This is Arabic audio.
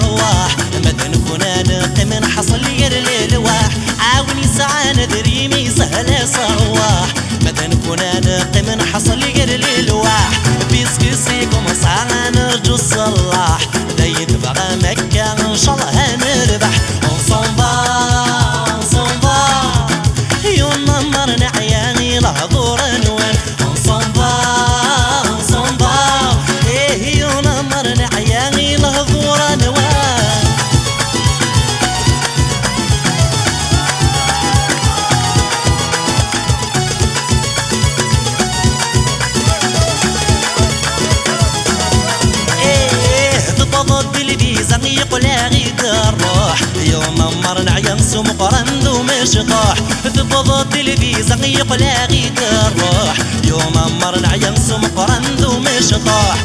صرواح مدن كنا نقم نحصل غير الالواح عاوني ساعة ندريمي سهل صرواح مدن كنا نقم نحصل غير الالواح بيسكسيكم ساعة نرجو الصلاح دايت بغا مكة ان شاء الله هنربح انصنبا يوم مرنا عياني لحضور انوان انصنبا ايه يوم مرنا عياني لحضور انوان ضد الفيزا يقول غيد الروح يوم مرنا عيان سوم قرند ومشطاح ضد الفيزا يقول غيد الروح يوم مرنا عيان سوم قرند ومشطاح